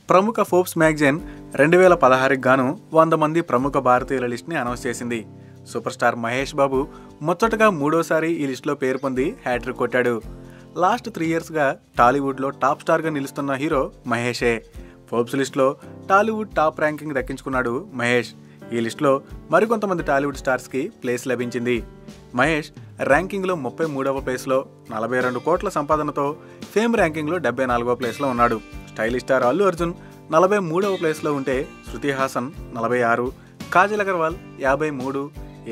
ప్రముఖ Forbes magazine 2016కి గాను 100 మంది ప్రముఖ భారతీయుల లిస్ట్ని అనౌన్స్ చేసింది. సూపర్ స్టార్ మహేష్ బాబు ముచ్చటగా మూడోసారి ఈ లిస్టులో పేరు పొంది హ్యాట్రిక్ కొట్టాడు. లాస్ట్ 3 ఇయర్స్గా టాలీవుడ్లో టాప్ స్టార్గా నిలుస్తున్న హీరో మహేషే. ఫోర్బ్స్ లిస్టులో టాలీవుడ్ టాప్ ర్యాంకింగ్ దక్కించుకున్నాడు మహేష్. ఈ లిస్టులో మరికొంతమంది టాలీవుడ్ స్టార్స్కి ప్లేస్ లభించింది. మహేష్ ర్యాంకింగ్లో 33వ ప్లేస్లో 42 కోట్ల సంపాదనతో ఫేమ్ ర్యాంకింగ్లో 74వ ప్లేస్లో ఉన్నాడు. స్టైలిష్ స్టార్ అల్లు అర్జున్ 43వ ప్లేస్లో ఉంటే శృతి హాసన్ 46, కాజల్ అగర్వాల్ 53,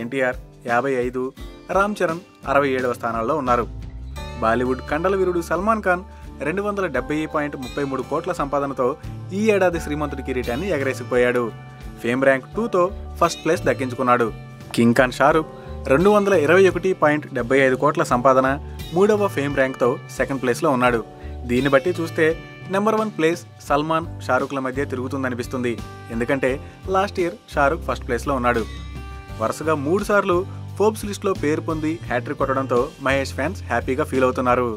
ఎన్టీఆర్ 55, రామ్ చరణ్ 67వ స్థానాల్లో ఉన్నారు. బాలీవుడ్ కండల వీరుడు సల్మాన్ ఖాన్ 270.33 కోట్ల సంపాదనతో ఈ ఏడాది శ్రీమంతుడి కిరీటాన్ని ఎగరేసిపోయాడు. ఫేమ్ ర్యాంక్ 2తో ఫస్ట్ ప్లేస్ దక్కించుకున్నాడు. కింగ్ ఖాన్ షారుఖ్ 221.75 కోట్ల సంపాదన 3వ ఫేమ్ ర్యాంక్తో సెకండ్ ప్లేస్లో ఉన్నాడు. దీన్ని బట్టి చూస్తే నెంబర్ 1 ప్లేస్ సల్మాన్ షారుఖ్ల మధ్య తిరుగుతుందనిపిస్తుంది. ఎందుకంటే లాస్ట్ ఇయర్ షారుఖ్ ఫస్ట్ ప్లేస్లో ఉన్నాడు. వరుసగా 3 సార్లు ఫోర్బ్స్ లిస్టులో పేరు పొంది హ్యాట్రిక్ కొట్టడంతో మహేష్ ఫ్యాన్స్ హ్యాపీగా ఫీల్ అవుతున్నారు.